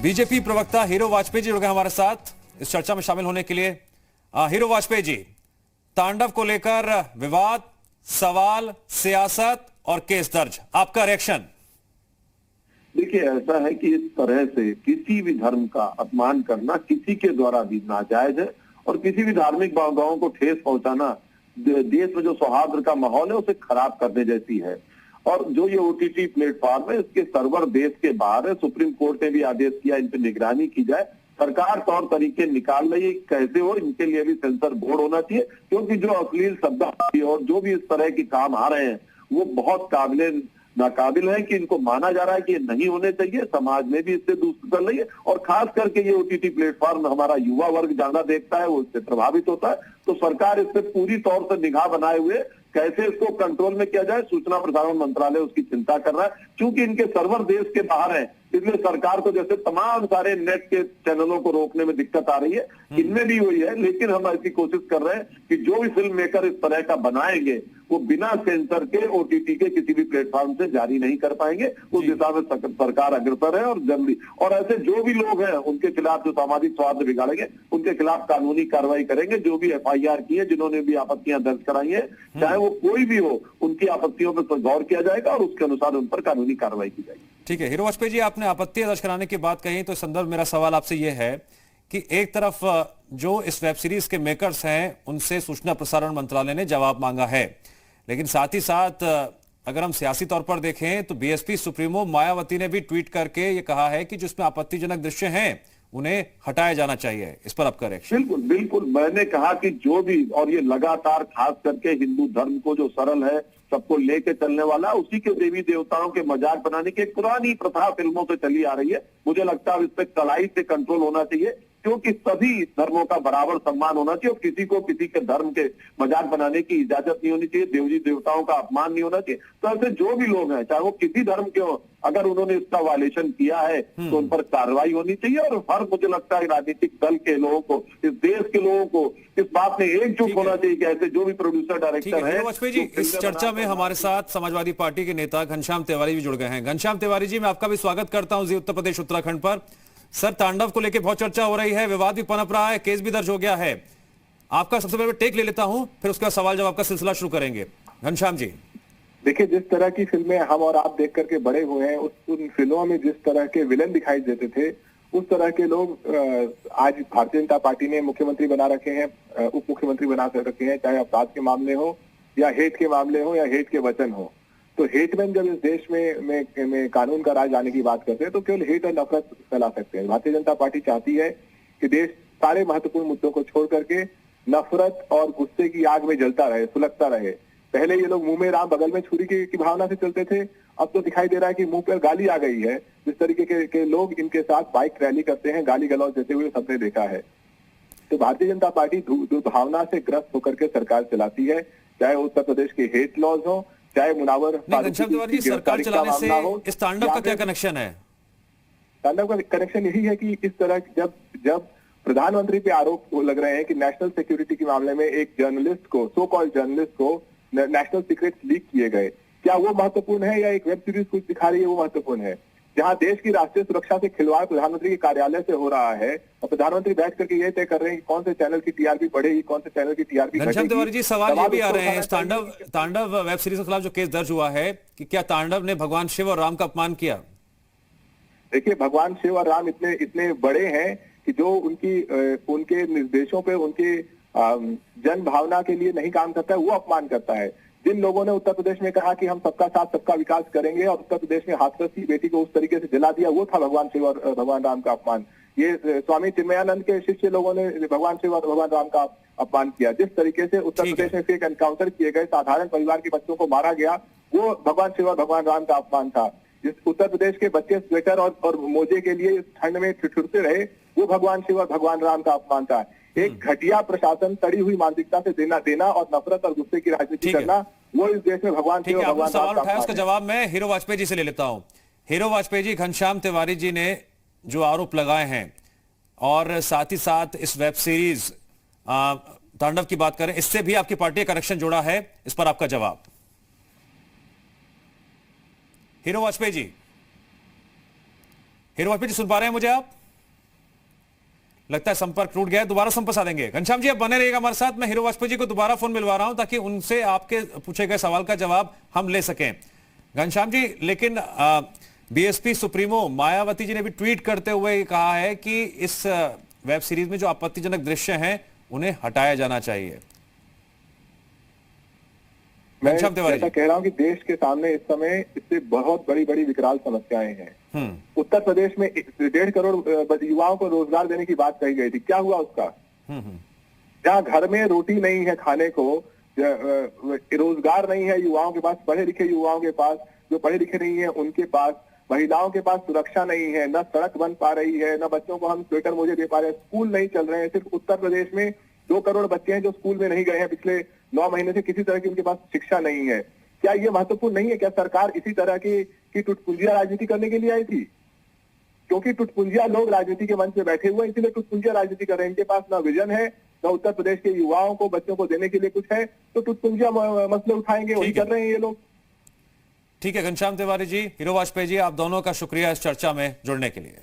BJP प्रवक्ता hero Vajpayee ji जुड़ गए हमारे साथ इस चर्चा में शामिल होने के लिए। हीरो वाजपेयी जी, तांडव को लेकर विवाद, सवाल, सियासत और केस दर्ज, आपका रिएक्शन? देखिए, ऐसा है कि इस तरह से किसी भी धर्म का अपमान करना किसी के द्वारा भी नाजायज है और किसी भी धार्मिक भावनाओं को ठेस पहुंचाना देश में जो सौहार्द का माहौल है उसे खराब करने जैसी है। और जो ये ओटीटी प्लेटफॉर्म है, इसके सर्वर देश के बाहर है। सुप्रीम कोर्ट ने भी आदेश किया इन पर निगरानी की जाए। सरकार तौर तरीके निकाल रही है कैसे हो, इनके लिए भी सेंसर बोर्ड होना चाहिए, क्योंकि जो अश्लील शब्द और जो भी इस तरह के काम आ रहे हैं वो बहुत नाकाबिल है कि इनको माना जा रहा है कि ये नहीं होने चाहिए। समाज में भी इससे दूर कर रही है और खास करके ये ओटीटी प्लेटफॉर्म हमारा युवा वर्ग ज्यादा देखता है, वो इससे प्रभावित होता है। तो सरकार इस पे पूरी तौर से निगाह बनाए हुए कैसे इसको कंट्रोल में किया जाए, सूचना प्रसारण मंत्रालय उसकी चिंता कर रहा है। क्योंकि इनके सर्वर देश के बाहर है, इसलिए सरकार को जैसे तमाम सारे नेट के चैनलों को रोकने में दिक्कत आ रही है, इनमें भी हुई है। लेकिन हम ऐसी कोशिश कर रहे हैं कि जो भी फिल्म मेकर इस तरह का बनाएंगे वो बिना सेंसर के ओटीटी के किसी भी प्लेटफॉर्म से जारी नहीं कर पाएंगे। उस दिशा में सरकार अग्रसर है और जल्दी, और ऐसे जो भी लोग हैं उनके खिलाफ जो सामाजिक सौहार्द बिगाड़ेंगे उनके खिलाफ कानूनी कार्रवाई करेंगे। जो भी एफआईआर की है, जिन्होंने भी आपत्तियां दर्ज कराई है, चाहे वो कोई भी हो, उनकी आपत्तियों पर गौर किया जाएगा और उसके अनुसार उन पर कानूनी कार्रवाई की जाएगी। ठीक है हीरो वाजपेयी जी, आपने आपत्तियां दर्ज कराने की बात कही, तो इस संदर्भ मेरा सवाल आपसे यह है कि एक तरफ जो इस वेब सीरीज के मेकर्स हैं उनसे सूचना प्रसारण मंत्रालय ने जवाब मांगा है, लेकिन साथ ही साथ अगर हम सियासी तौर पर देखें तो बीएसपी सुप्रीमो मायावती ने भी ट्वीट करके ये कहा है कि जो इसमें आपत्तिजनक दृश्य हैं उन्हें हटाया जाना चाहिए। इस पर आपका रिएक्शन? बिल्कुल बिल्कुल, मैंने कहा कि जो भी, और ये लगातार खास करके हिंदू धर्म को जो सरल है, सबको लेके चलने वाला, उसी के देवी देवताओं के मजाक बनाने की एक पुरानी प्रथा फिल्मों से चली आ रही है। मुझे लगता है इस पे कड़ाई से कंट्रोल होना चाहिए, क्योंकि सभी धर्मों का बराबर सम्मान होना चाहिए और किसी को किसी के धर्म के मजाक बनाने की इजाजत नहीं होनी चाहिए, देवी देवताओं का अपमान नहीं होना चाहिए। तो ऐसे जो भी लोग हैं, चाहे वो किसी धर्म के हो, अगर उन्होंने इसका वायलेशन किया है तो उन पर कार्रवाई होनी चाहिए। और हर, मुझे लगता है राजनीतिक दल के लोगों को, इस देश के लोगों को इस बात में एकजुट होना चाहिए कि ऐसे जो भी प्रोड्यूसर डायरेक्टर है। वाजपेयी जी, इस चर्चा में हमारे साथ समाजवादी पार्टी के नेता घनश्याम तिवारी भी जुड़ गए हैं। घनश्याम तिवारी जी, मैं आपका भी स्वागत करता हूं जी उत्तर प्रदेश उत्तराखंड पर। सर, तांडव को लेकर बहुत चर्चा हो रही है, विवाद भी पनप रहा है, केस भी दर्ज हो गया है। आपका सबसे पहले टेक ले लेता हूं, फिर उसका सवाल जवाब का सिलसिला शुरू करेंगे। घनश्याम जी, देखिए, जिस तरह की फिल्में हम और आप देख करके बड़े हुए हैं, उन फिल्मों में जिस तरह के विलन दिखाई देते थे, उस तरह के लोग आज भारतीय जनता पार्टी ने मुख्यमंत्री बना रखे हैं, उप मुख्यमंत्री बना रखे हैं, चाहे अपराध के मामले हो या हेट के मामले हो या हेट के वचन हो। तो हेटमैन जब इस देश में कानून का राज लाने की बात करते हैं तो केवल हेट और नफरत फैला सकते हैं। भारतीय जनता पार्टी चाहती है कि देश सारे महत्वपूर्ण मुद्दों को छोड़ करके नफरत और गुस्से की आग में जलता रहे, सुलगता रहे। पहले ये लोग मुंह में राम बगल में छुरी की भावना से चलते थे, अब तो दिखाई दे रहा है कि मुंह पर गाली आ गई है। जिस तरीके के लोग इनके साथ बाइक रैली करते हैं, गाली गलौज देते हुए सबने देखा है। तो भारतीय जनता पार्टी दुर्भावना से ग्रस्त होकर के सरकार चलाती है, चाहे उत्तर प्रदेश के हेट लॉज हो, चाहे मुनावर सरकार चलाने से इस तांडव का क्या कनेक्शन है? तांडव का कनेक्शन यही है कि इस तरह जब प्रधानमंत्री पे आरोप लग रहे हैं कि नेशनल सिक्योरिटी के मामले में एक जर्नलिस्ट को, सो कॉल्ड जर्नलिस्ट को नेशनल सीक्रेट्स लीक किए गए, क्या वो महत्वपूर्ण है या एक वेब सीरीज कुछ दिखा रही है वो महत्वपूर्ण है? जहां देश की राष्ट्रीय सुरक्षा से खिलवाड़ प्रधानमंत्री के कार्यालय से हो रहा है और प्रधानमंत्री बैठ करके ये तय कर रहे हैं कि कौन से चैनल की टीआरपी बढ़ेगी, कौन से चैनल की टीआरपी घटेगी। घनश्याम तिवारी जी, सवाल ये भी आ रहे हैं, तांडव वेब सीरीज के खिलाफ जो केस दर्ज हुआ है कि क्या तांडव ने भगवान शिव और राम का अपमान किया? देखिए, भगवान शिव और राम इतने बड़े हैं कि जो उनके निर्देशों पे, उनके जन भावना के लिए नहीं काम करता है, वो अपमान करता है। जिन लोगों ने उत्तर प्रदेश में कहा कि हम सबका साथ सबका विकास करेंगे और उत्तर प्रदेश में हाथरस की बेटी को उस तरीके से जला दिया, वो था भगवान शिव और भगवान राम का अपमान। ये स्वामी चिन्मयानंद के शिष्य लोगों ने भगवान शिव और भगवान राम का अपमान किया। जिस तरीके से उत्तर प्रदेश में फेक एनकाउंटर किए गए, साधारण परिवार के बच्चों को मारा गया, वो भगवान शिव और भगवान राम का अपमान था। जिस उत्तर प्रदेश के बच्चे स्वेटर और मोजे के लिए ठंड में ठिठुरते रहे, वो भगवान शिव और भगवान राम का अपमान था। एक घटिया प्रशासन, तड़ी हुई मानसिकता से देना और नफरत और गुस्से की राजनीति करना, वो इस देश में भगवान शिव और भगवान सवाल उठाया, उसका जवाब मैं हीरो वाजपेयी जी से ले लेता हूं। हीरो वाजपेयी जी, घनश्याम तिवारी जी ने जो आरोप लगाए हैं और साथ ही साथ इस वेब सीरीज तांडव की बात करें, इससे भी आपकी पार्टी का कनेक्शन जोड़ा है, इस पर आपका जवाब? हीरो वाजपेयी जी, हीरो वाजपेयी जी सुन पा रहे हैं मुझे आप? लगता है संपर्क टूट गया है, दोबारा संपर्क साधेंगे। घनश्याम जी आप बने रहिएगा हमारे साथ, मैं हीरो वाजपेयी जी को दोबारा फोन मिलवा रहा हूं ताकि उनसे आपके पूछे गए सवाल का जवाब हम ले सकें। घनश्याम जी, लेकिन बीएसपी सुप्रीमो मायावती जी ने भी ट्वीट करते हुए कहा है कि इस वेब सीरीज में जो आपत्तिजनक दृश्य हैं उन्हें हटाया जाना चाहिए। मैं घनश्याम तिवारी ऐसा जी। कह रहा हूं कि देश के सामने इस समय इससे बहुत बड़ी बड़ी विकराल समस्याएं हैं। उत्तर प्रदेश में 1.5 करोड़ युवाओं को रोजगार देने की बात कही गई थी, क्या हुआ उसका? जहाँ घर में रोटी नहीं है खाने को, रोजगार नहीं है युवाओं के पास, पढ़े लिखे युवाओं के पास, जो पढ़े लिखे नहीं है उनके पास, महिलाओं के पास सुरक्षा नहीं है, न सड़क बन पा रही है, न बच्चों को हम स्वेटर मोजे दे पा रहे हैं, स्कूल नहीं चल रहे हैं। सिर्फ उत्तर प्रदेश में 2 करोड़ बच्चे हैं जो स्कूल में नहीं गए हैं पिछले 9 महीने से, किसी तरह की उनके पास शिक्षा नहीं है। क्या ये महत्वपूर्ण नहीं है? क्या सरकार इसी तरह की टुटपुंजिया राजनीति करने के लिए आई थी? क्योंकि टुटपुंजिया लोग राजनीति के मंच पे बैठे हुए हैं, इसीलिए टुटपुंजिया राजनीति कर रहे हैं। इनके पास ना विजन है, ना उत्तर प्रदेश के युवाओं को, बच्चों को देने के लिए कुछ है, तो टुटपुंजिया मसले उठाएंगे, वही कर रहे हैं ये लोग। ठीक है घनश्याम तिवारी जी, हीरो वाजपेयी जी, आप दोनों का शुक्रिया इस चर्चा में जुड़ने के लिए।